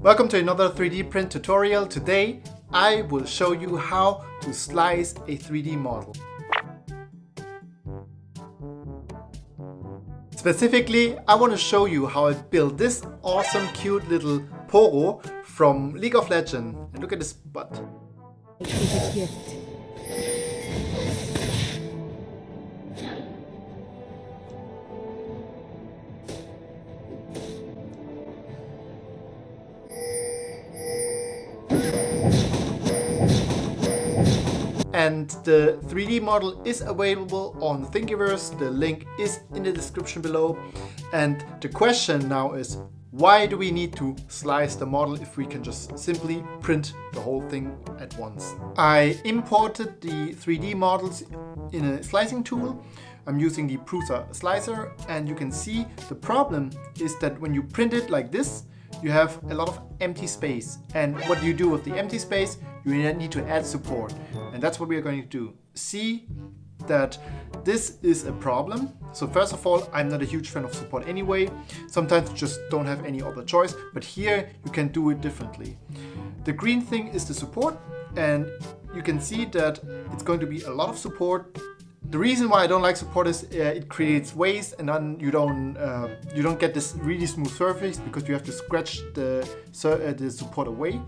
Welcome to another 3D print tutorial. Today I will show you how to slice a 3D model. Specifically, I want to show you how I built this awesome cute little Poro from League of Legends. And look at this butt. It is a gift. And the 3D model is available on Thingiverse. The link is in the description below. And the question now is, why do we need to slice the model if we can just simply print the whole thing at once? I imported the 3D models in a slicing tool. I'm using the Prusa slicer, and you can see the problem is that when you print it like this, you have a lot of empty space. And what you do with the empty space, you need to add support. And that's what we are going to do. See that this is a problem. So first of all, I'm not a huge fan of support anyway. Sometimes you just don't have any other choice, but here you can do it differently. The green thing is the support, and you can see that it's going to be a lot of support. The reason why I don't like support is it creates waste, and then you don't get this really smooth surface because you have to scratch the support away.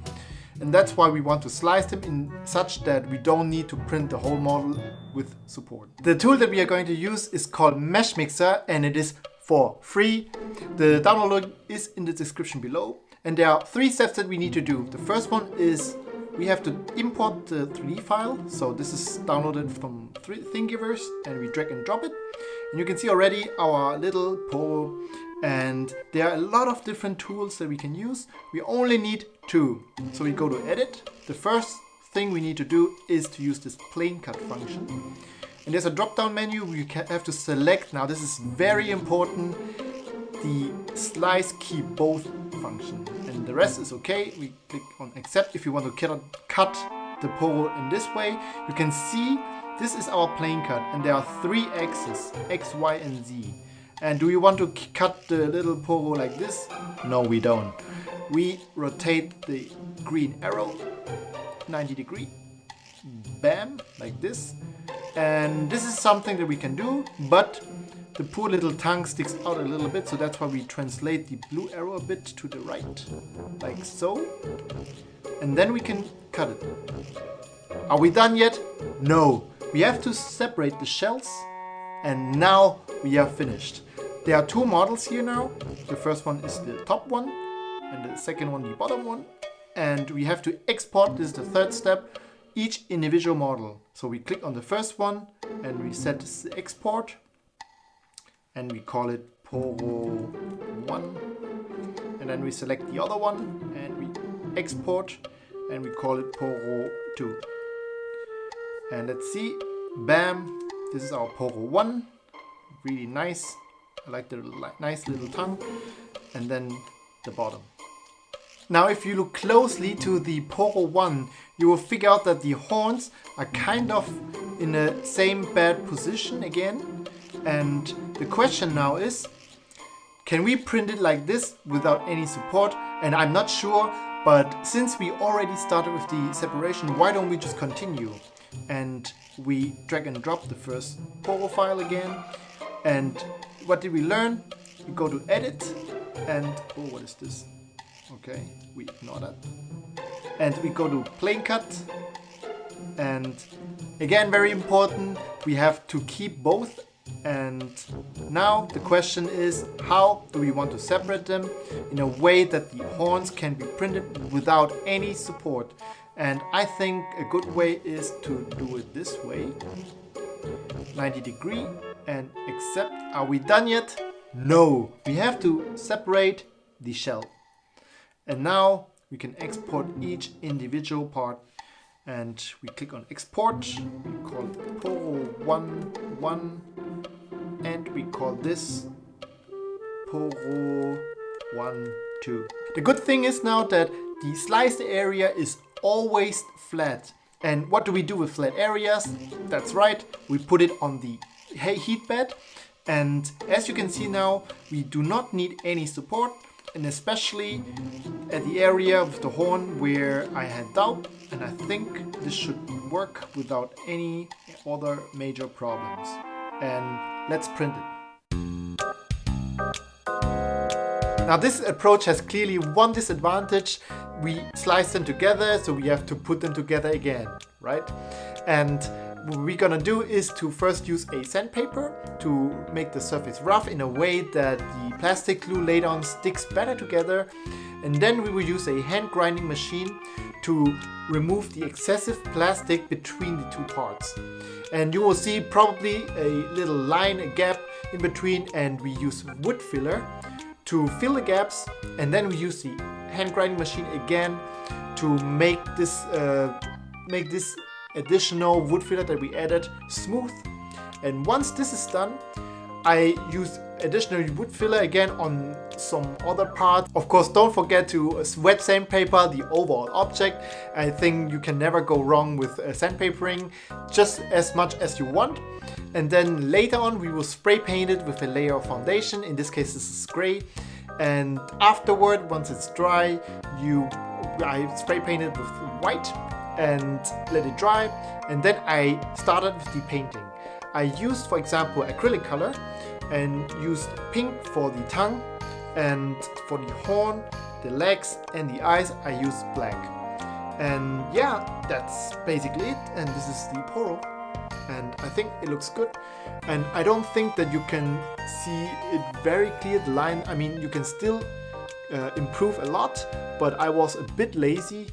And that's why we want to slice them in such that we don't need to print the whole model with support. The tool that we are going to use is called Meshmixer, and it is for free. The download link is in the description below. And there are 3 steps that we need to do. The first one is we have to import the 3D file. So this is downloaded from Thingiverse, and we drag and drop it. And you can see already our little Poro. And there are a lot of different tools that we can use. We only need 2. So we go to edit. The first thing we need to do is to use this plane cut function. And there's a drop down menu. You have to select, now this is very important, the slice key both function. And the rest is okay. We click on accept if you want to cut the Poro in this way. You can see this is our plane cut, and there are 3 axes, X, Y, and Z. And do you want to cut the little Poro like this? No, we don't. We rotate the green arrow 90 degrees. Bam, like this. And this is something that we can do, but the poor little tongue sticks out a little bit, so that's why we translate the blue arrow a bit to the right, like so. And then we can cut it. Are we done yet? No. We have to separate the shells, and now we are finished. There are 2 models here now. The first one is the top one, and the second one the bottom one. And we have to export, this is the 3rd step, each individual model. So we click on the first one, and we set this to export. And we call it Poro 1. And then we select the other one, and we export, and we call it Poro 2. And let's see, bam, this is our Poro 1. Really nice. I like the nice little tongue. And then the bottom. Now if you look closely to the Poro 1, you will figure out that the horns are kind of in the same bad position again. And the question now is, can we print it like this without any support? And I'm not sure, but since we already started with the separation, why don't we just continue? And we drag and drop the first Poro file again. And what did we learn? We go to edit, and oh, what is this? Okay, we ignore that. And we go to plane cut. And again, very important, we have to keep both. And now the question is, how do we want to separate them in a way that the horns can be printed without any support? And I think a good way is to do it this way. 90 degree and accept. Are we done yet? No. We have to separate the shell. And now we can export each individual part. And we click on export. We call it Poro 1. And we call this Poro 1, 2. The good thing is now that the sliced area is always flat. And what do we do with flat areas? That's right, we put it on the heatbed. And as you can see now, we do not need any support. and especially at the area of the horn where I had doubt, and I think this should work without any other major problems. And let's print it. Now this approach has clearly one disadvantage. We slice them together, so we have to put them together again, right? And what we're gonna do is to first use a sandpaper to make the surface rough in a way that the plastic glue laid on sticks better together. And then we will use a hand grinding machine to remove the excessive plastic between the two parts. And you will see probably a little line, a gap in between, and we use wood filler to fill the gaps, and then we use the hand grinding machine again to make this additional wood filler that we added smooth. And once this is done, I use additional wood filler again on some other parts. Of course, don't forget to wet sandpaper the overall object. I think you can never go wrong with sandpapering, just as much as you want. And then later on we will spray paint it with a layer of foundation. In this case this is gray. And afterward, once it's dry, I spray paint it with white and let it dry. And then I started with the painting. I used, for example, acrylic color and used pink for the tongue, and for the horn, the legs and the eyes I used black. And yeah, that's basically it. And this is the Poro, and I think it looks good. And I don't think that you can see it very clear, the line. I mean, you can still improve a lot, but I was a bit lazy.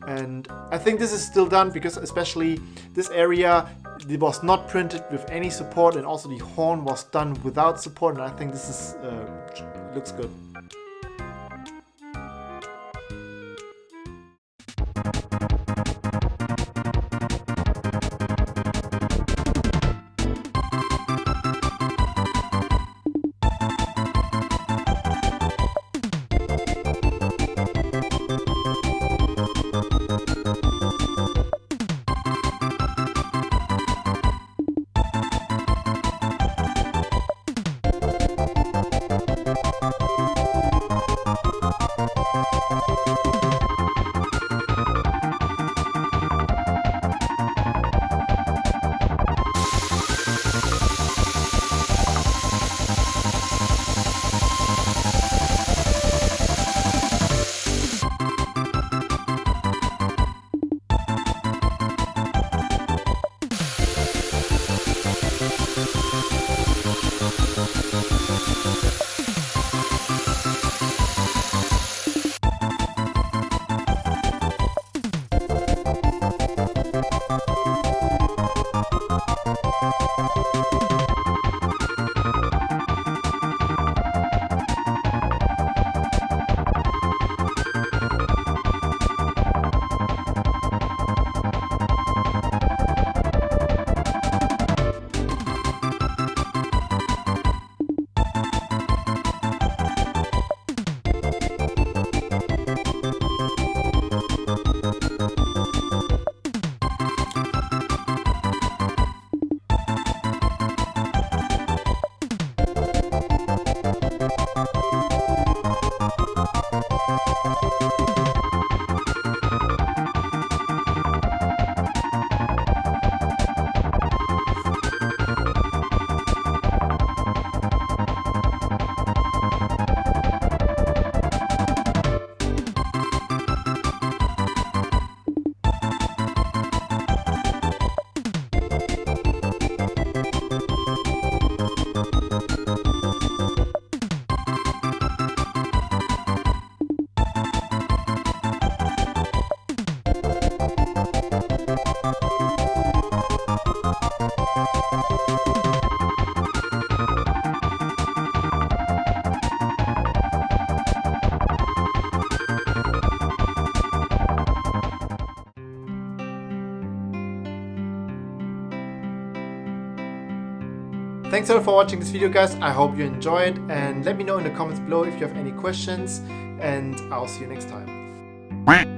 And I think this is still done because especially this area, it was not printed with any support, and also the horn was done without support, and I think this is looks good. Thanks a lot for watching this video, guys. I hope you enjoyed, and let me know in the comments below if you have any questions, and I'll see you next time.